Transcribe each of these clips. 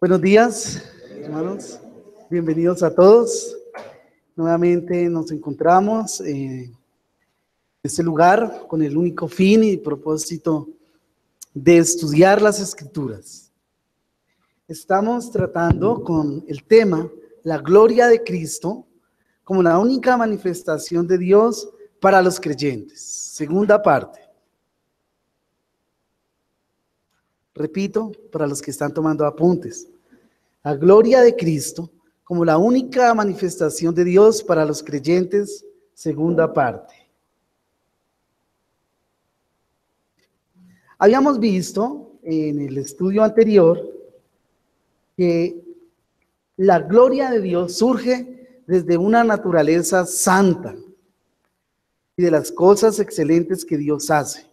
Buenos días, hermanos. Bienvenidos a todos. Nuevamente nos encontramos en este lugar con el único fin y propósito de estudiar las Escrituras. Estamos tratando con el tema la gloria de Cristo como la única manifestación de Dios para los creyentes. Segunda parte. Repito, para los que están tomando apuntes. La gloria de Cristo como la única manifestación de Dios para los creyentes, segunda parte. Habíamos visto en el estudio anterior que la gloria de Dios surge desde una naturaleza santa y de las cosas excelentes que Dios hace.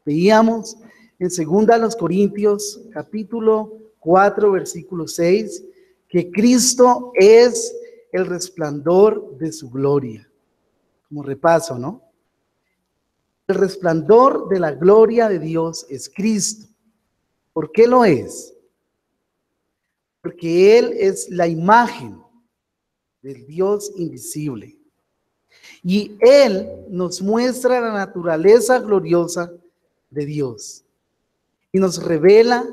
Veíamos en 2 Corintios capítulo 4, versículo 6, que Cristo es el resplandor de su gloria. Como repaso, ¿no? El resplandor de la gloria de Dios es Cristo. ¿Por qué lo es? Porque Él es la imagen del Dios invisible. Y Él nos muestra la naturaleza gloriosa de Dios. Y nos revela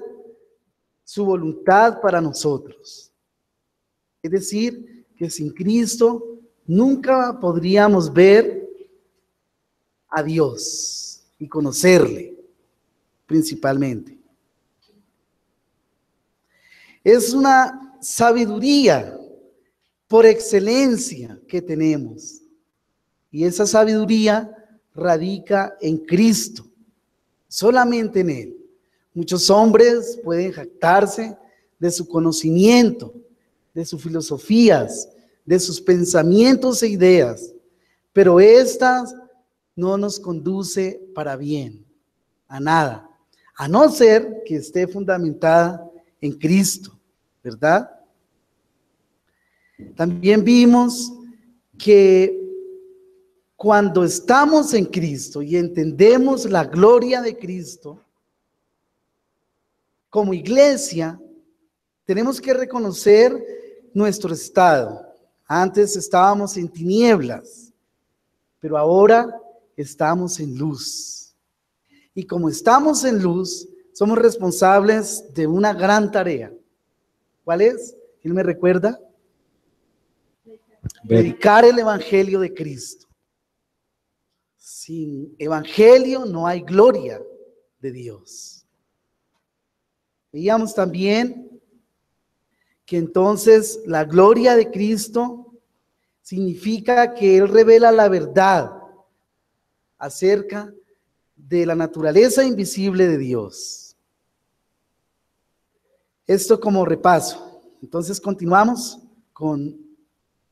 su voluntad para nosotros. Es decir, que sin Cristo nunca podríamos ver a Dios y conocerle principalmente. Es una sabiduría por excelencia que tenemos. Y esa sabiduría radica en Cristo, solamente en Él. Muchos hombres pueden jactarse de su conocimiento, de sus filosofías, de sus pensamientos e ideas, pero estas no nos conduce para bien, a nada, a no ser que esté fundamentada en Cristo, ¿verdad? También vimos que cuando estamos en Cristo y entendemos la gloria de Cristo, como iglesia, tenemos que reconocer nuestro estado. Antes estábamos en tinieblas, pero ahora estamos en luz. Y como estamos en luz, somos responsables de una gran tarea. ¿Cuál es? ¿Quién me recuerda? Predicar el evangelio de Cristo. Sin evangelio no hay gloria de Dios. Veíamos también que entonces la gloria de Cristo significa que Él revela la verdad acerca de la naturaleza invisible de Dios. Esto como repaso. Entonces continuamos con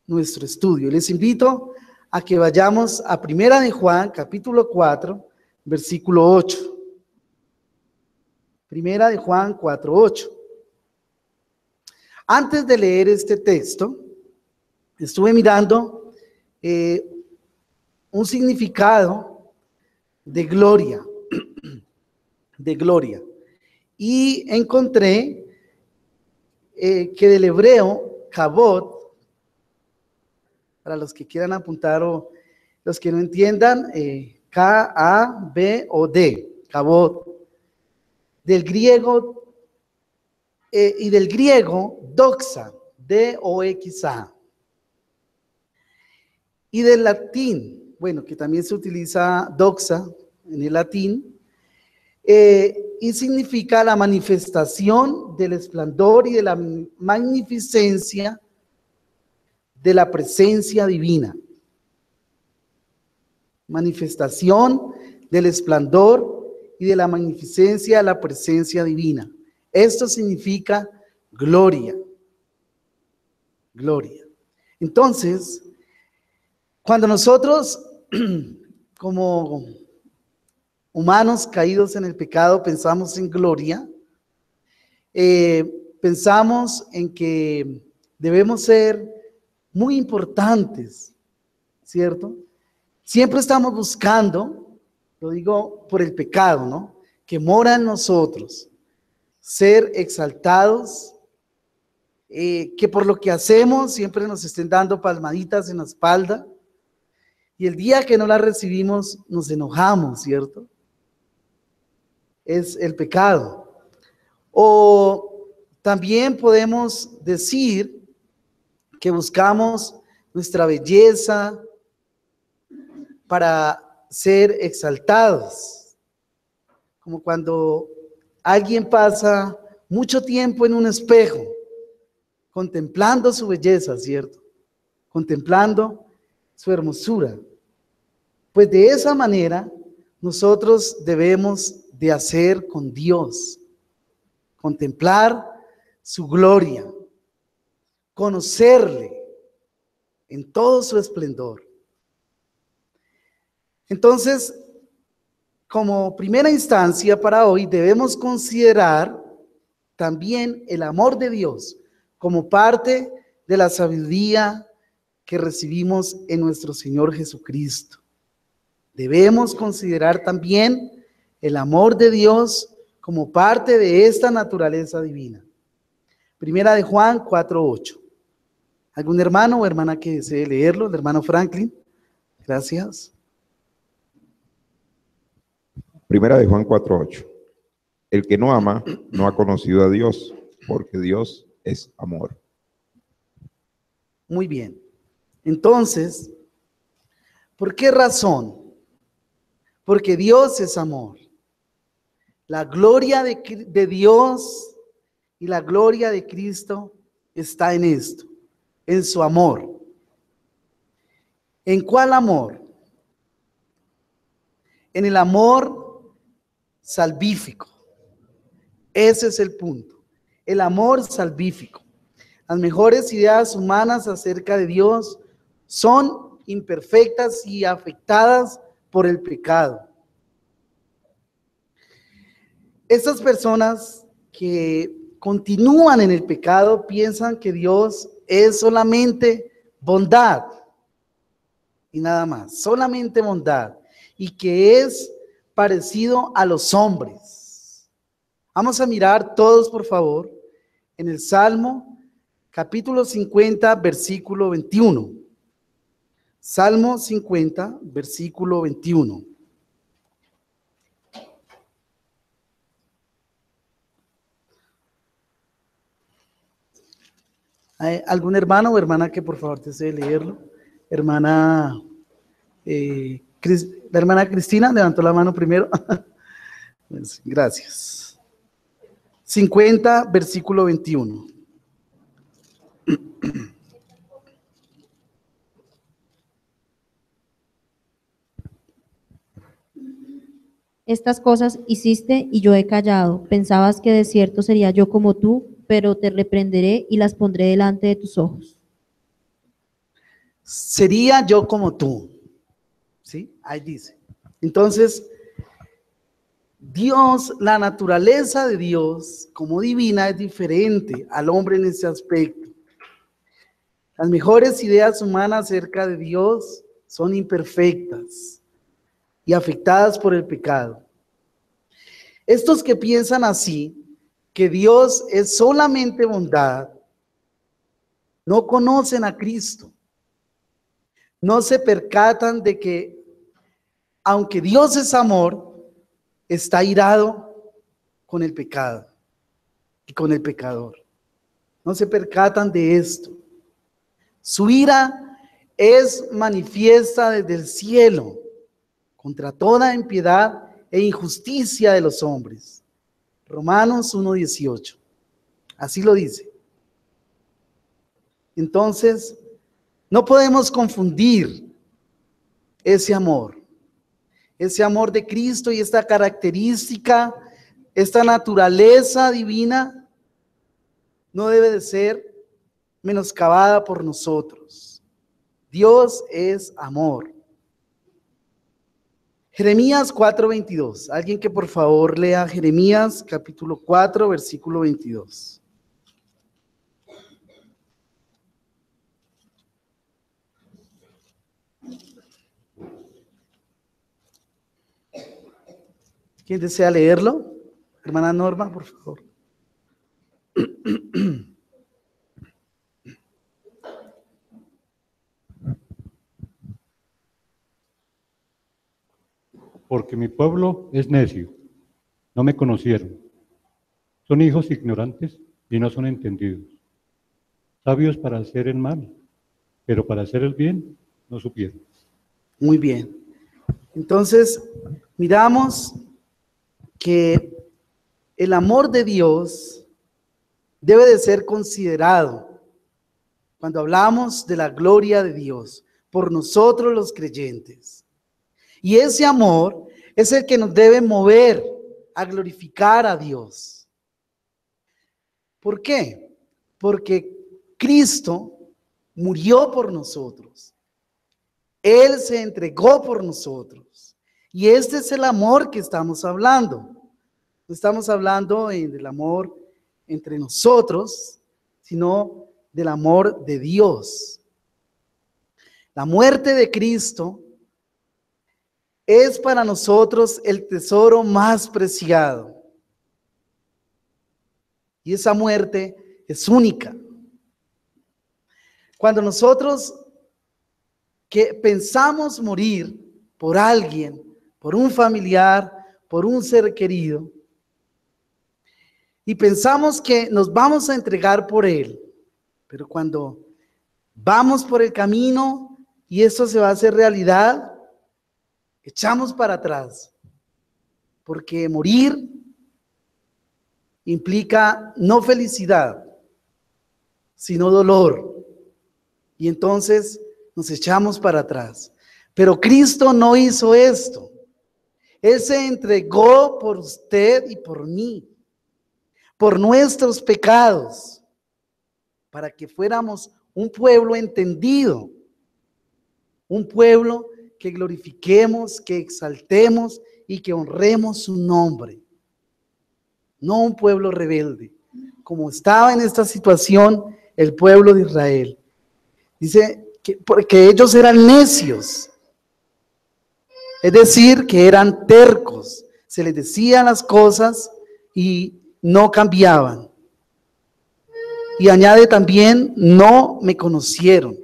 nuestro estudio. Les invito a que vayamos a 1 de Juan, capítulo 4, versículo 8. 1 de Juan 4, 8. Antes de leer este texto, estuve mirando un significado de gloria, y encontré que del hebreo, kabod, para los que quieran apuntar o los que no entiendan, K-A-B-O-D, kabod, del griego y del griego doxa, D-O-X-A, y del latín, bueno, que también se utiliza doxa en el latín, y significa la manifestación del esplendor y de la magnificencia de la presencia divina. Manifestación del esplendor y de la magnificencia de la presencia divina. Esto significa gloria. Gloria. Entonces, cuando nosotros como humanos caídos en el pecado, pensamos en gloria, pensamos en que debemos ser muy importantes, ¿cierto? Siempre estamos buscando, lo digo por el pecado, ¿no? Que mora en nosotros, ser exaltados, que por lo que hacemos siempre nos estén dando palmaditas en la espalda, y el día que no la recibimos nos enojamos, ¿cierto? Es el pecado. O también podemos decir que buscamos nuestra belleza para ser exaltados, como cuando alguien pasa mucho tiempo en un espejo contemplando su belleza, ¿cierto? Contemplando su hermosura. Pues de esa manera nosotros debemos de hacer con Dios, contemplar su gloria, conocerle en todo su esplendor. Entonces, como primera instancia para hoy, debemos considerar también el amor de Dios como parte de la sabiduría que recibimos en nuestro Señor Jesucristo. Debemos considerar también el amor de Dios como parte de esta naturaleza divina. Primera de Juan 4:8. ¿Algún hermano o hermana que desee leerlo? El hermano Franklin. Gracias. Primera de Juan 4:8. El que no ama no ha conocido a Dios, porque Dios es amor. Muy bien. Entonces, ¿por qué razón? Porque Dios es amor. La gloria de Dios y la gloria de Cristo está en esto, en su amor. ¿En cuál amor? En el amor salvífico. Ese es el punto. El amor salvífico. Las mejores ideas humanas acerca de Dios son imperfectas y afectadas por el pecado. Estas personas que continúan en el pecado piensan que Dios es solamente bondad y nada más, solamente bondad, y que es parecido a los hombres. Vamos a mirar todos, por favor, en el Salmo capítulo 50, versículo 21. Salmo 50, versículo 21. ¿Hay algún hermano o hermana que por favor desee leerlo? Hermana, la hermana Cristina levantó la mano primero. Pues, gracias. 50, versículo 21. Estas cosas hiciste y yo he callado. Pensabas que de cierto sería yo como tú, pero te reprenderé y las pondré delante de tus ojos. Sería yo como tú. ¿Sí? Ahí dice. Entonces, Dios, la naturaleza de Dios como divina es diferente al hombre en ese aspecto. Las mejores ideas humanas acerca de Dios son imperfectas y afectadas por el pecado. Estos que piensan así, que Dios es solamente bondad, no conocen a Cristo. No se percatan de que, aunque Dios es amor, está irado con el pecado y con el pecador. No se percatan de esto. Su ira es manifiesta desde el cielo contra toda impiedad e injusticia de los hombres. Romanos 1:18. Así lo dice. Entonces, no podemos confundir ese amor de Cristo y esta característica, esta naturaleza divina, no debe de ser menoscabada por nosotros. Dios es amor. Jeremías 4:22. Alguien que por favor lea Jeremías capítulo 4, versículo 22. ¿Quién desea leerlo? Hermana Norma, por favor. Porque mi pueblo es necio, no me conocieron. Son hijos ignorantes y no son entendidos. Sabios para hacer el mal, pero para hacer el bien no supieron. Muy bien. Entonces, miramos que el amor de Dios debe de ser considerado cuando hablamos de la gloria de Dios por nosotros los creyentes. Y ese amor es el que nos debe mover a glorificar a Dios. ¿Por qué? Porque Cristo murió por nosotros. Él se entregó por nosotros. Y este es el amor que estamos hablando. No estamos hablando del amor entre nosotros, sino del amor de Dios. La muerte de Cristo es para nosotros el tesoro más preciado. Y esa muerte es única. Cuando nosotros que pensamos morir por alguien, por un familiar, por un ser querido, y pensamos que nos vamos a entregar por él, pero cuando vamos por el camino y esto se va a hacer realidad, echamos para atrás, porque morir implica no felicidad, sino dolor, y entonces nos echamos para atrás. Pero Cristo no hizo esto. Él se entregó por usted y por mí, por nuestros pecados, para que fuéramos un pueblo entendido, un pueblo que glorifiquemos, que exaltemos y que honremos su nombre. No un pueblo rebelde, como estaba en esta situación el pueblo de Israel. Dice que porque ellos eran necios, es decir, que eran tercos, se les decían las cosas y no cambiaban. Y añade también, no me conocieron.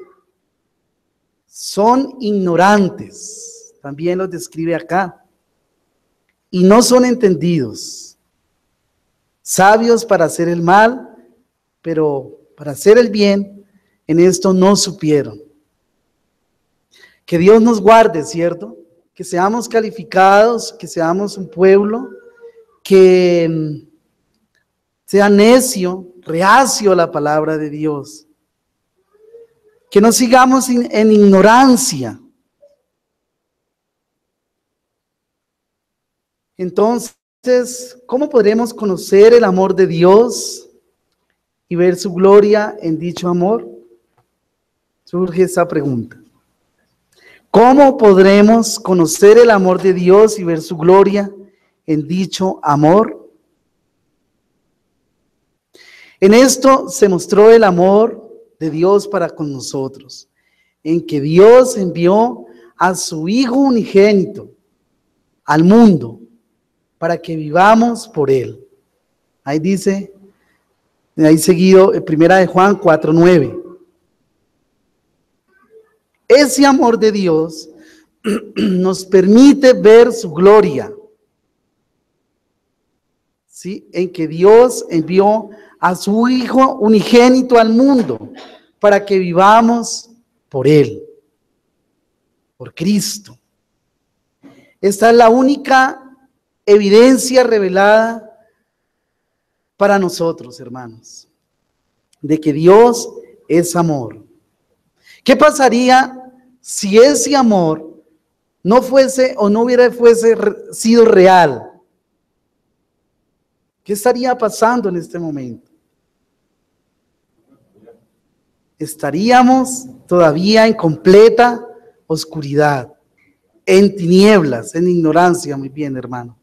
Son ignorantes, también los describe acá, y no son entendidos. Sabios para hacer el mal, pero para hacer el bien, en esto no supieron. Que Dios nos guarde, ¿cierto? Que seamos calificados, que seamos un pueblo que sea necio, reacio a la palabra de Dios. Que no sigamos en ignorancia. Entonces, ¿cómo podremos conocer el amor de Dios y ver su gloria en dicho amor? Surge esa pregunta. ¿Cómo podremos conocer el amor de Dios y ver su gloria en dicho amor? En esto se mostró el amor de Dios para con nosotros, en que Dios envió a su Hijo unigénito al mundo para que vivamos por Él. Ahí dice, ahí seguido, 1 Juan 4:9. Ese amor de Dios nos permite ver su gloria, ¿sí? En que Dios envió a su Hijo unigénito al mundo para que vivamos por Él, por Cristo. Esta es la única evidencia revelada para nosotros, hermanos, de que Dios es amor. ¿Qué pasaría si ese amor no fuese o no hubiera sido real? ¿Qué estaría pasando en este momento? Estaríamos todavía en completa oscuridad. en tinieblas, en ignorancia. Muy bien, hermano.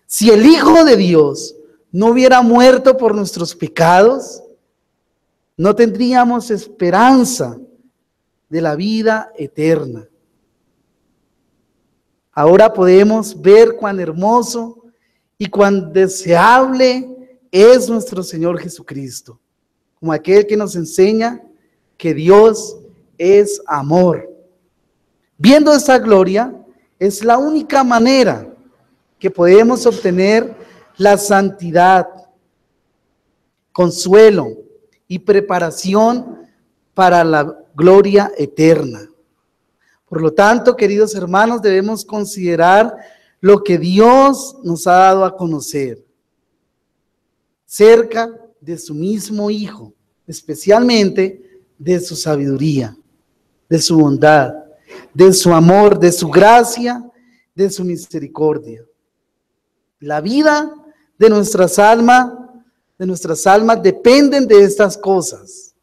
Si el Hijo de Dios no hubiera muerto por nuestros pecados, no tendríamos esperanza de la vida eterna. Ahora podemos ver cuán hermoso y cuán deseable es nuestro Señor Jesucristo, como aquel que nos enseña que Dios es amor. Viendo esta gloria, es la única manera que podemos obtener la santidad, consuelo y preparación para la gloria eterna. Por lo tanto, queridos hermanos, debemos considerar lo que Dios nos ha dado a conocer cerca de su mismo Hijo, especialmente de su sabiduría, de su bondad, de su amor, de su gracia, de su misericordia. La vida de nuestras almas dependen de estas cosas.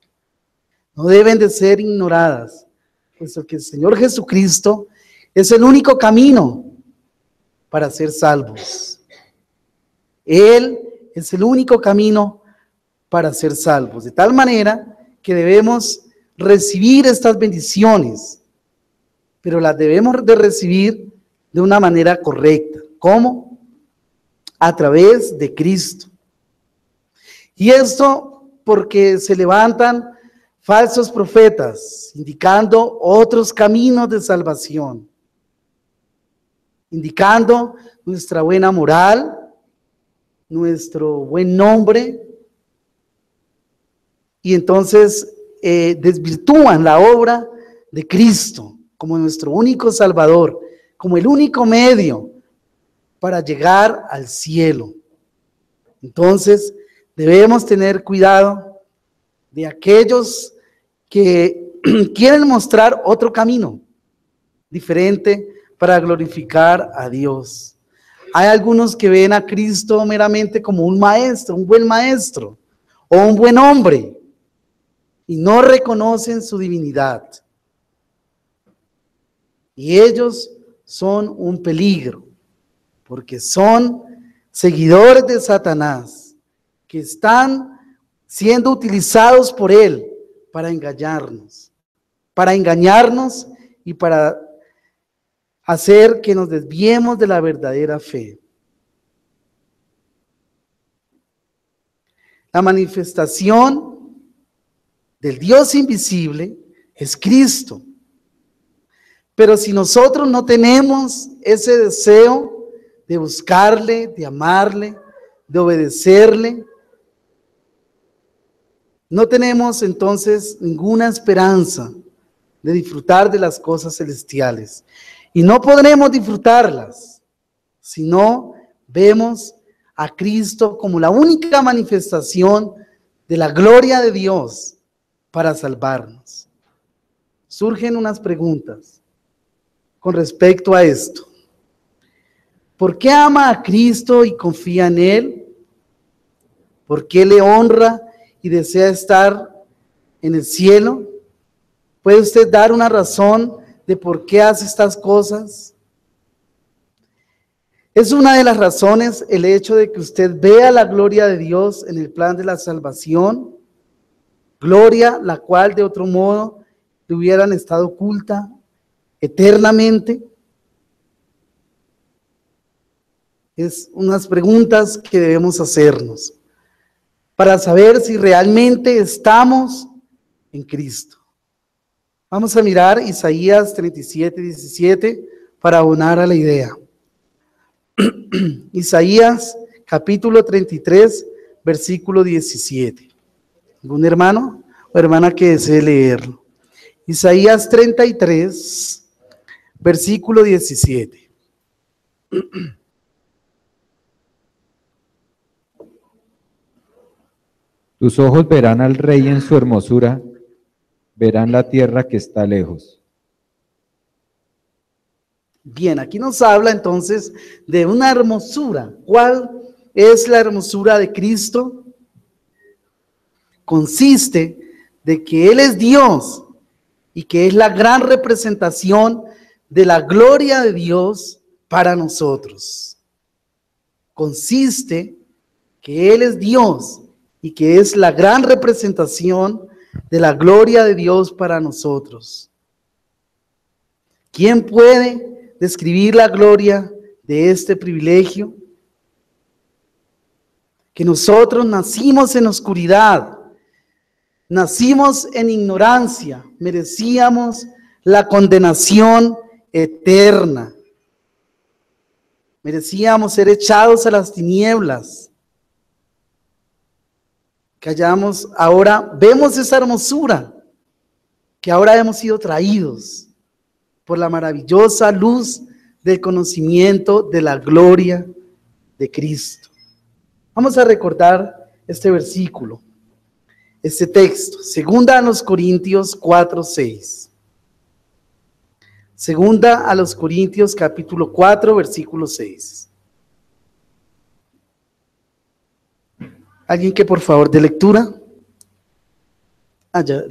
No deben de ser ignoradas, puesto que el Señor Jesucristo es el único camino para ser salvos. Él es el único camino para ser salvos, de tal manera que debemos recibir estas bendiciones, pero las debemos de recibir de una manera correcta. ¿Cómo? A través de Cristo. Y esto porque se levantan falsos profetas, indicando otros caminos de salvación, indicando nuestra buena moral, nuestro buen nombre, y entonces desvirtúan la obra de Cristo como nuestro único Salvador, como el único medio para llegar al cielo. Entonces debemos tener cuidado de aquellos que quieren mostrar otro camino diferente para glorificar a Dios. Hay algunos que ven a Cristo meramente como un maestro, un buen maestro o un buen hombre, y no reconocen su divinidad. Y ellos son un peligro, porque son seguidores de Satanás, que están siendo utilizados por él para engañarnos y para hacer que nos desviemos de la verdadera fe. La manifestación del Dios invisible es Cristo. Pero si nosotros no tenemos ese deseo de buscarle, de amarle, de obedecerle, no tenemos entonces ninguna esperanza de disfrutar de las cosas celestiales. Y no podremos disfrutarlas si no vemos a Cristo como la única manifestación de la gloria de Dios para salvarnos. Surgen unas preguntas con respecto a esto. ¿Por qué ama a Cristo y confía en Él? ¿Por qué le honra y desea estar en el cielo? ¿Puede usted dar una razón de por qué hace estas cosas? Es una de las razones el hecho de que usted vea la gloria de Dios en el plan de la salvación, gloria la cual de otro modo le hubieran estado oculta eternamente. Es unas preguntas que debemos hacernos para saber si realmente estamos en Cristo. Vamos a mirar Isaías 37:17 para abonar a la idea. Isaías capítulo 33, versículo 17. ¿Algún hermano o hermana que desee leerlo? Isaías 33, versículo 17. Tus ojos verán al Rey en su hermosura, verán la tierra que está lejos. Bien, aquí nos habla entonces de una hermosura. ¿Cuál es la hermosura de Cristo? Consiste de que Él es Dios y que es la gran representación de la gloria de Dios para nosotros. Consiste que Él es Dios y que es la gran representación de la gloria de Dios para nosotros. ¿Quién puede describir la gloria de este privilegio? Que nosotros nacimos en oscuridad, nacimos en ignorancia, merecíamos la condenación eterna. Merecíamos ser echados a las tinieblas. Que ahora vemos esa hermosura, que ahora hemos sido traídos por la maravillosa luz del conocimiento de la gloria de Cristo. Vamos a recordar este versículo, este texto, 2 Corintios 4:6. 2 Corintios capítulo 4, versículo 6. ¿Alguien que por favor de lectura? Ya.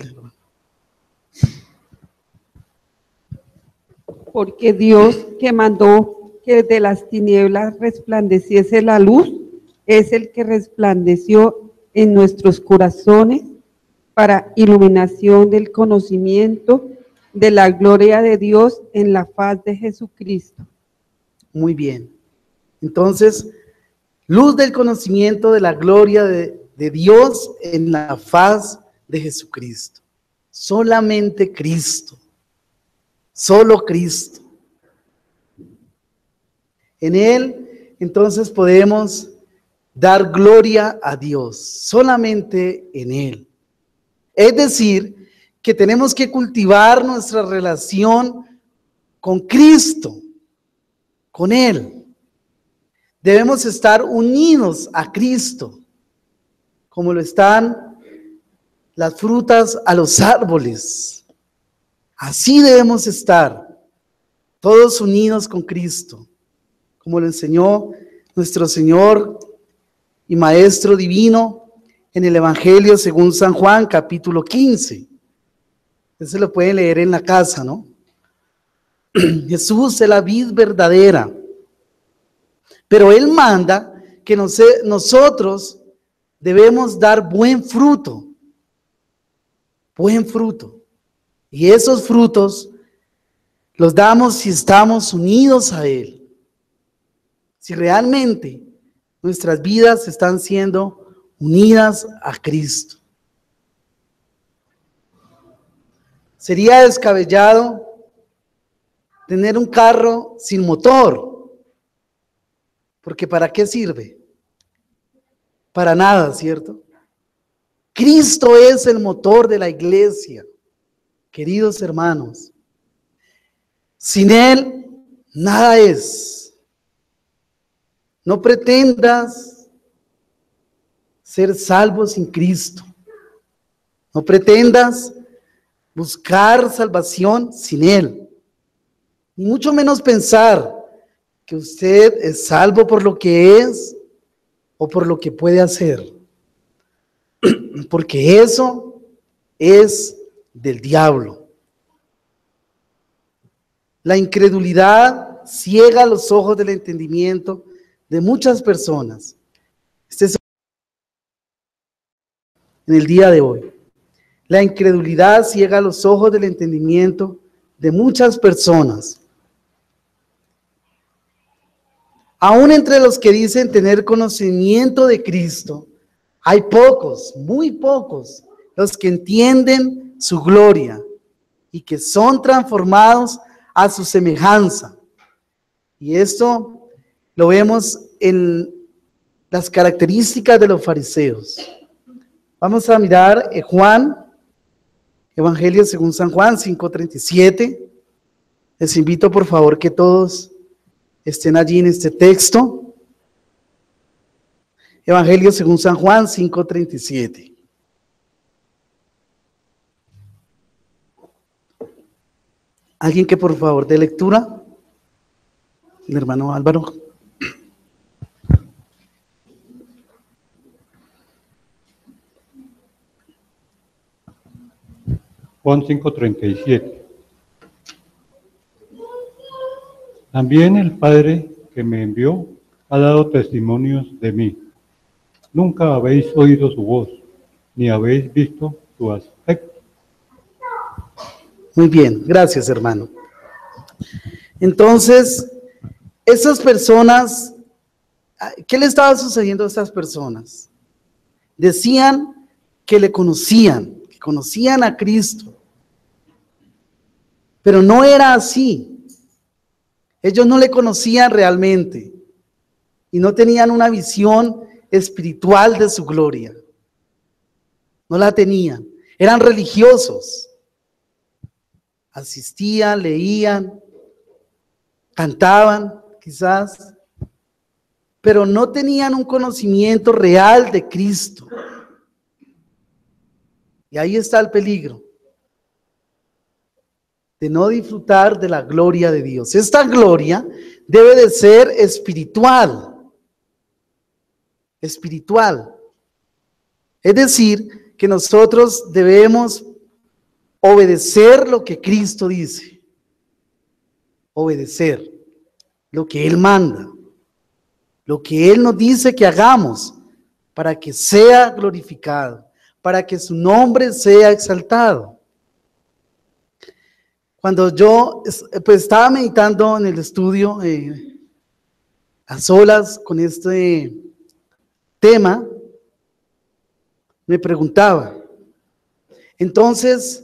Porque Dios, que mandó que de las tinieblas resplandeciese la luz, es el que resplandeció en nuestros corazones para iluminación del conocimiento de la gloria de Dios en la faz de Jesucristo. Muy bien. Entonces, luz del conocimiento de la gloria de Dios en la faz de Jesucristo. Solamente Cristo. Solo Cristo. En Él, entonces, podemos dar gloria a Dios. Solamente en Él. Es decir, que tenemos que cultivar nuestra relación con Cristo, con Él. Debemos estar unidos a Cristo, como lo están las frutas a los árboles. Así debemos estar, todos unidos con Cristo, como lo enseñó nuestro Señor y Maestro Divino en el Evangelio según San Juan, capítulo 15. Eso lo pueden leer en la casa, ¿no? Jesús es la vid verdadera. Pero Él manda que nosotros debemos dar buen fruto. Buen fruto. Y esos frutos los damos si estamos unidos a Él. Si realmente nuestras vidas están siendo unidas a Cristo. Sería descabellado tener un carro sin motor, porque ¿para qué sirve? Para nada, ¿cierto? Cristo es el motor de la iglesia, queridos hermanos. Sin Él, nada es. No pretendas ser salvo sin Cristo. No pretendas buscar salvación sin Él. Ni mucho menos pensar que usted es salvo por lo que es o por lo que puede hacer. Porque eso es del diablo. La incredulidad ciega los ojos del entendimiento de muchas personas. Este es en el día de hoy. La incredulidad ciega los ojos del entendimiento de muchas personas. Aún entre los que dicen tener conocimiento de Cristo, hay pocos, muy pocos, los que entienden su gloria y que son transformados a su semejanza. Y esto lo vemos en las características de los fariseos. Vamos a mirar Juan, Evangelio según San Juan 5:37. Les invito por favor que todos estén allí en este texto. Evangelio según San Juan 5:37. ¿Alguien que por favor dé lectura? El hermano Álvaro. Juan 5:37. También el Padre que me envió ha dado testimonios de mí. Nunca habéis oído su voz, ni habéis visto su aspecto. Muy bien, gracias, hermano. Entonces, esas personas, ¿qué le estaba sucediendo a estas personas? Decían que le conocían, que conocían a Cristo, pero no era así. Ellos no le conocían realmente y no tenían una visión espiritual de su gloria. No la tenían. Eran religiosos. Asistían, leían, cantaban, quizás, pero no tenían un conocimiento real de Cristo. Y ahí está el peligro de no disfrutar de la gloria de Dios. Esta gloria debe de ser espiritual. Espiritual. Es decir, que nosotros debemos obedecer lo que Cristo dice. Obedecer lo que Él manda. Lo que Él nos dice que hagamos para que sea glorificado, para que su nombre sea exaltado. Cuando yo pues estaba meditando en el estudio a solas con este tema, me preguntaba, entonces,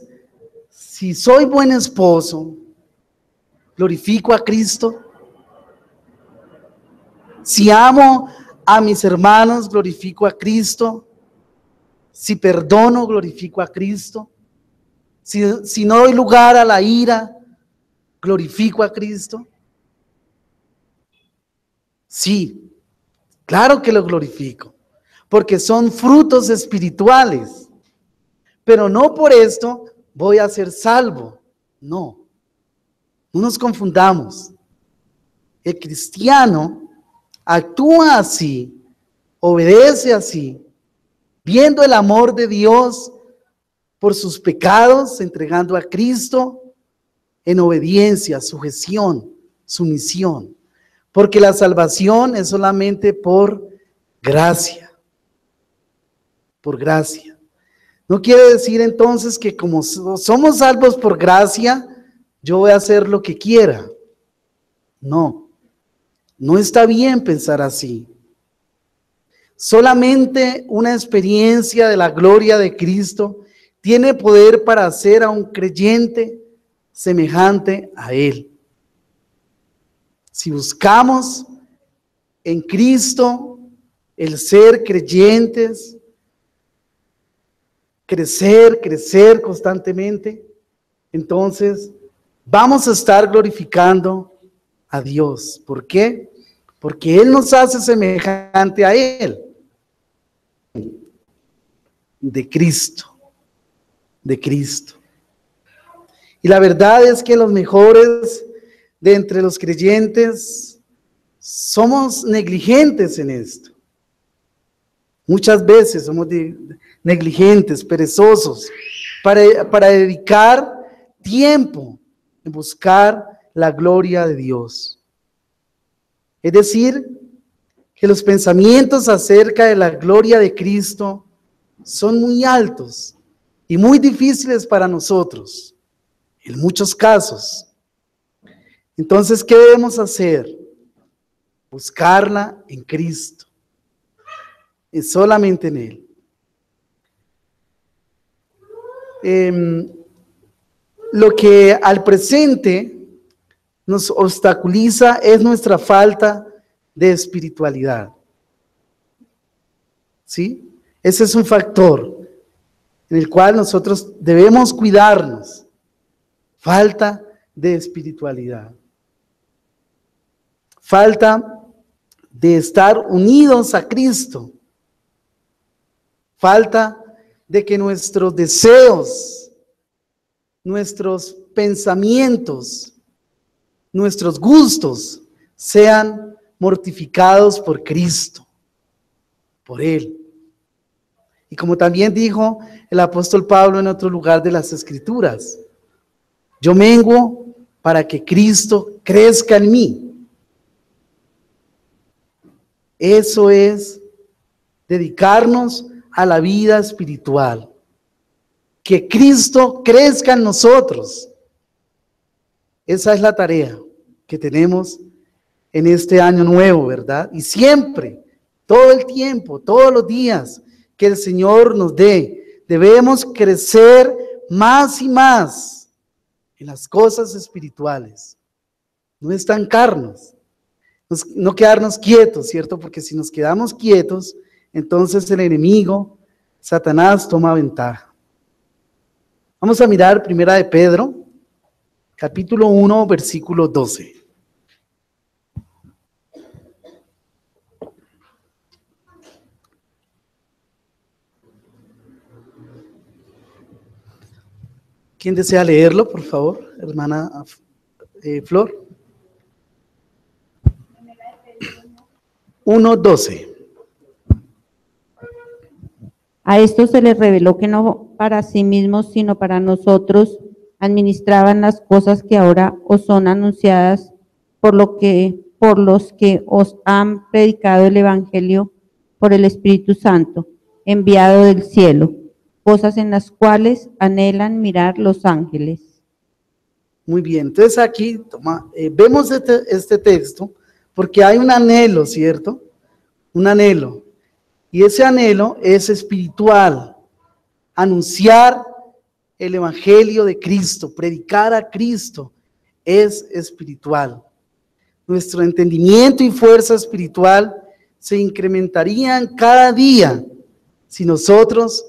si soy buen esposo, ¿glorifico a Cristo? Si amo a mis hermanos, ¿glorifico a Cristo? Si perdono, ¿glorifico a Cristo? Si no doy lugar a la ira, ¿glorifico a Cristo? Sí, claro que lo glorifico, porque son frutos espirituales, pero no por esto voy a ser salvo. No, no nos confundamos. El cristiano actúa así, obedece así, viendo el amor de Dios por sus pecados, entregando a Cristo en obediencia, sujeción, sumisión, porque la salvación es solamente por gracia, por gracia. No quiere decir entonces que como somos salvos por gracia, yo voy a hacer lo que quiera. No, no está bien pensar así. Solamente una experiencia de la gloria de Cristo tiene poder para hacer a un creyente semejante a Él. Si buscamos en Cristo el ser creyentes, crecer constantemente, entonces vamos a estar glorificando a Dios. ¿Por qué? Porque Él nos hace semejante a Él. De Cristo. De Cristo. Y la verdad es que los mejores de entre los creyentes somos negligentes en esto. Muchas veces somos negligentes, perezosos, para dedicar tiempo en buscar la gloria de Dios. Es decir, que los pensamientos acerca de la gloria de Cristo son muy altos y muy difíciles para nosotros, en muchos casos. Entonces, ¿qué debemos hacer? Buscarla en Cristo, y solamente en Él. Lo que al presente nos obstaculiza es nuestra falta de espiritualidad. ¿Sí? Ese es un factor en el cual nosotros debemos cuidarnos. Falta de espiritualidad. Falta de estar unidos a Cristo. Falta de que nuestros deseos, nuestros pensamientos, nuestros gustos sean mortificados por Cristo, por Él. Y como también dijo el apóstol Pablo en otro lugar de las Escrituras, yo menguo para que Cristo crezca en mí. Eso es dedicarnos a la vida espiritual. Que Cristo crezca en nosotros. Esa es la tarea que tenemos en este año nuevo, ¿verdad? Y siempre, todo el tiempo, todos los días que el Señor nos dé, debemos crecer más y más en las cosas espirituales. No estancarnos, no quedarnos quietos, ¿cierto? Porque si nos quedamos quietos, entonces el enemigo, Satanás, toma ventaja. Vamos a mirar Primera de Pedro, capítulo 1, versículo 12. ¿Quién desea leerlo, por favor, hermana Flor? 1:12. A esto se les reveló que no para sí mismos, sino para nosotros, administraban las cosas que ahora os son anunciadas por los que os han predicado el Evangelio por el Espíritu Santo, enviado del cielo, cosas en las cuales anhelan mirar los ángeles. Muy bien, entonces aquí vemos este texto porque hay un anhelo, ¿cierto? Un anhelo. Y ese anhelo es espiritual. Anunciar el Evangelio de Cristo, predicar a Cristo, es espiritual. Nuestro entendimiento y fuerza espiritual se incrementarían cada día si nosotros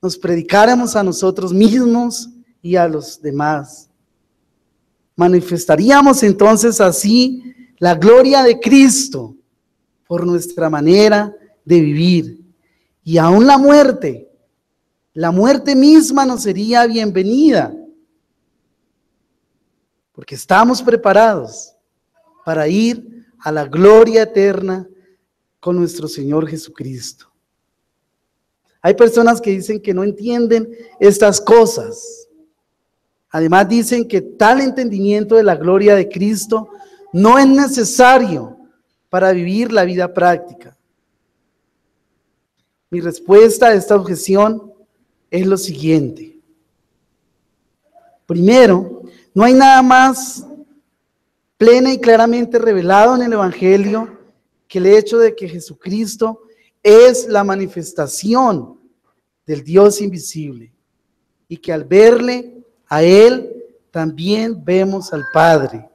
nos predicáramos a nosotros mismos y a los demás. Manifestaríamos entonces así la gloria de Cristo por nuestra manera de vivir. Y aún la muerte misma nos sería bienvenida, porque estamos preparados para ir a la gloria eterna con nuestro Señor Jesucristo. Hay personas que dicen que no entienden estas cosas. Además dicen que tal entendimiento de la gloria de Cristo no es necesario para vivir la vida práctica. Mi respuesta a esta objeción es lo siguiente. Primero, no hay nada más plena y claramente revelado en el Evangelio que el hecho de que Jesucristo es la manifestación del Dios invisible y que al verle a Él también vemos al Padre.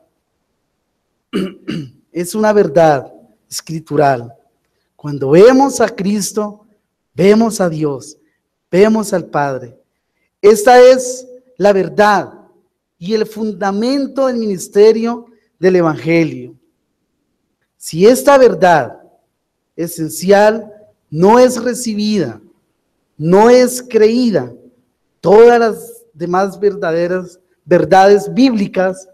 Es una verdad escritural. Cuando vemos a Cristo, vemos a Dios, vemos al Padre. Esta es la verdad y el fundamento del ministerio del Evangelio. Si esta verdad esencial no es recibida, no es creída, todas las demás verdades bíblicas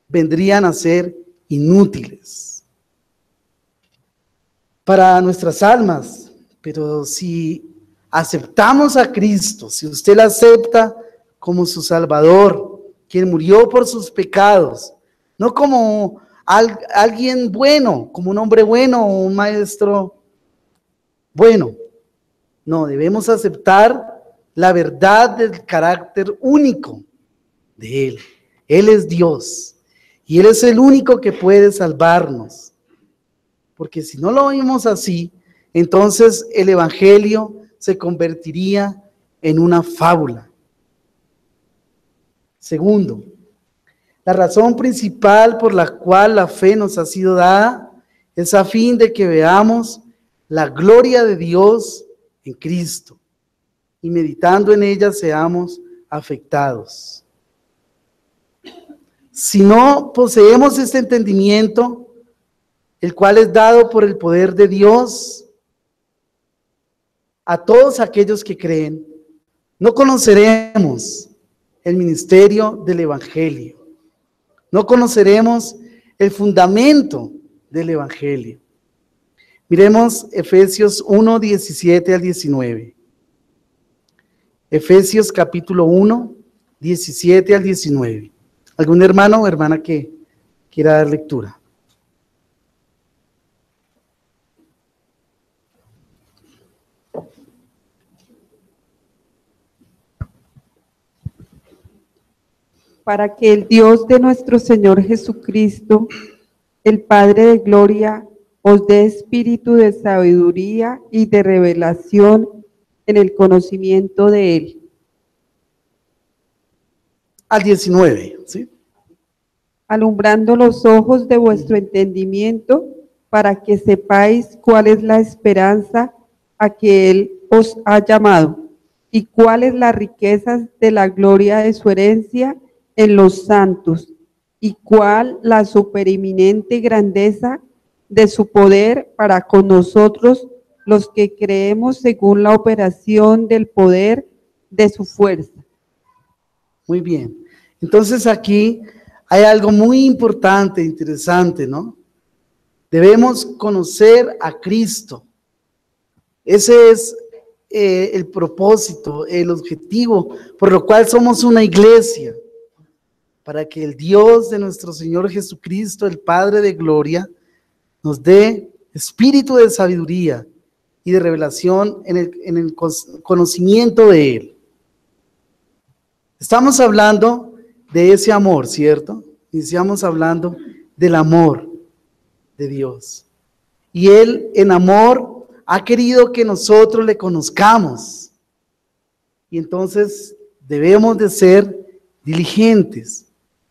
vendrían a ser inútiles para nuestras almas. Pero si aceptamos a Cristo, si usted la acepta como su Salvador, quien murió por sus pecados, no como alguien bueno, como un hombre bueno o un maestro bueno, no, debemos aceptar la verdad del carácter único de Él. Él es Dios y Él es el único que puede salvarnos, porque si no lo vemos así, entonces el Evangelio se convertiría en una fábula. Segundo, la razón principal por la cual la fe nos ha sido dada es a fin de que veamos la gloria de Dios en Cristo y meditando en ella seamos afectados. Si no poseemos este entendimiento, el cual es dado por el poder de Dios a todos aquellos que creen, no conoceremos el ministerio del Evangelio, no conoceremos el fundamento del Evangelio. Miremos Efesios 1, 17 al 19. Efesios capítulo 1, 17 al 19. ¿Algún hermano o hermana que quiera dar lectura? Para que el Dios de nuestro Señor Jesucristo, el Padre de gloria, os dé espíritu de sabiduría y de revelación en el conocimiento de Él. Al 19, ¿sí? Alumbrando los ojos de vuestro entendimiento, para que sepáis cuál es la esperanza a que Él os ha llamado, y cuáles las riquezas de la gloria de su herencia en los santos, y cuál la supereminente grandeza de su poder para con nosotros, los que creemos según la operación del poder de su fuerza. Muy bien. Entonces aquí hay algo muy importante, interesante, ¿no? Debemos conocer a Cristo. Ese es el propósito, el objetivo, por lo cual somos una iglesia, para que el Dios de nuestro Señor Jesucristo, el Padre de gloria, nos dé espíritu de sabiduría y de revelación en el conocimiento de Él. Estamos hablando de ese amor, ¿cierto? Iniciamos hablando del amor de Dios. Y Él en amor ha querido que nosotros le conozcamos. Y entonces debemos de ser diligentes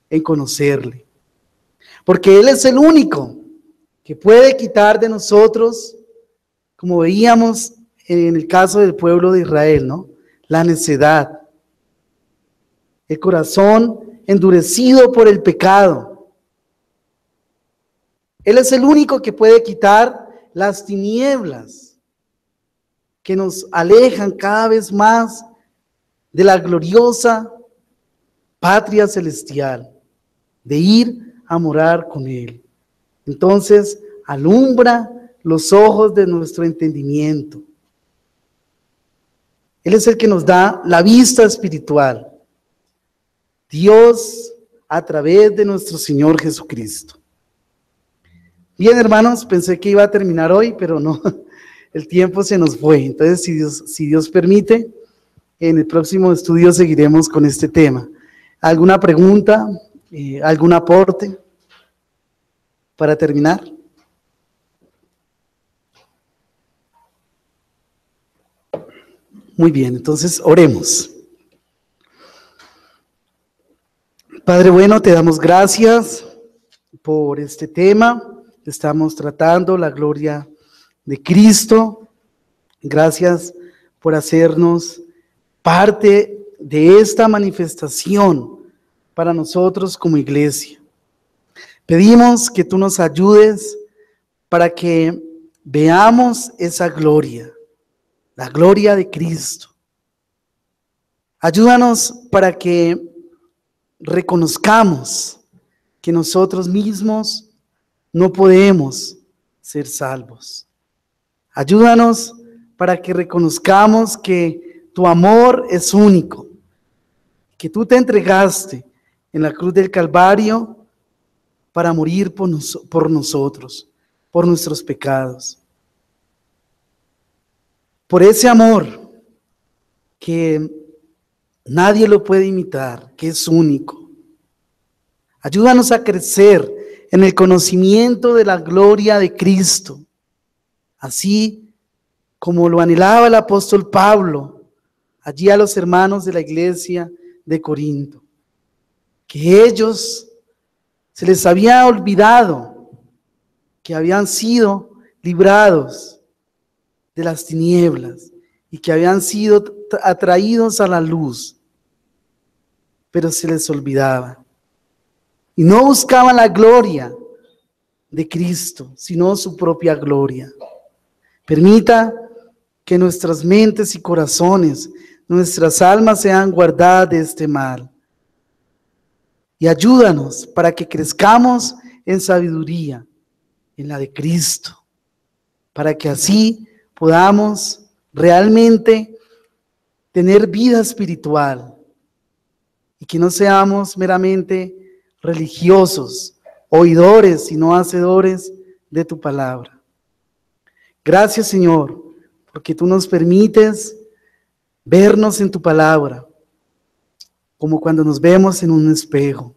en conocerle. Porque Él es el único que puede quitar de nosotros, como veíamos en el caso del pueblo de Israel, ¿no? La necedad, el corazón endurecido por el pecado. Él es el único que puede quitar las tinieblas que nos alejan cada vez más de la gloriosa patria celestial, de ir a morar con Él. Entonces, alumbra los ojos de nuestro entendimiento. Él es el que nos da la vista espiritual. Dios a través de nuestro Señor Jesucristo. Bien, hermanos, pensé que iba a terminar hoy, pero no, el tiempo se nos fue. Entonces, si Dios permite, en el próximo estudio seguiremos con este tema. ¿Alguna pregunta? ¿Algún aporte para terminar? Muy bien, entonces oremos. Padre bueno, te damos gracias por este tema. Estamos tratando la gloria de Cristo. Gracias por hacernos parte de esta manifestación para nosotros como iglesia. Pedimos que tú nos ayudes para que veamos esa gloria, la gloria de Cristo. Ayúdanos para que reconozcamos que nosotros mismos no podemos ser salvos. Ayúdanos para que reconozcamos que tu amor es único, que tú te entregaste en la cruz del Calvario para morir por nosotros, por nuestros pecados. Por ese amor que nadie lo puede imitar, que es único. Ayúdanos a crecer en el conocimiento de la gloria de Cristo, así como lo anhelaba el apóstol Pablo allí a los hermanos de la iglesia de Corinto, que ellos se les había olvidado que habían sido librados de las tinieblas y que habían sido atraídos a la luz, pero se les olvidaba. Y no buscaban la gloria de Cristo, sino su propia gloria. Permita que nuestras mentes y corazones, nuestras almas sean guardadas de este mal. Y ayúdanos para que crezcamos en sabiduría, en la de Cristo, para que así podamos realmente tener vida espiritual y que no seamos meramente religiosos, oidores y no hacedores de tu palabra. Gracias, Señor, porque tú nos permites vernos en tu palabra, como cuando nos vemos en un espejo.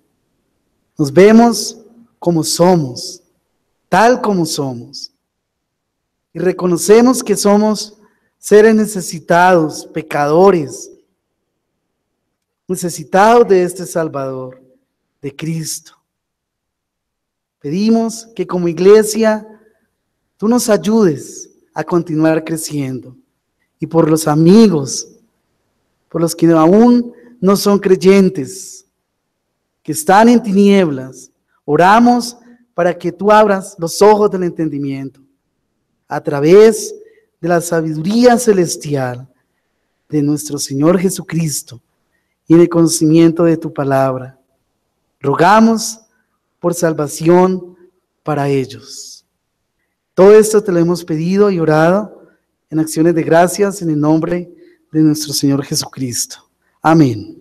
Nos vemos como somos, tal como somos. Y reconocemos que somos seres necesitados, pecadores, necesitados de este Salvador, de Cristo. Pedimos que como iglesia tú nos ayudes a continuar creciendo. Y por los amigos, por los que aún no son creyentes, que están en tinieblas, oramos para que tú abras los ojos del entendimiento a través de la sabiduría celestial de nuestro Señor Jesucristo y en el conocimiento de tu palabra. Rogamos por salvación para ellos. Todo esto te lo hemos pedido y orado en acciones de gracias en el nombre de nuestro Señor Jesucristo. Amén.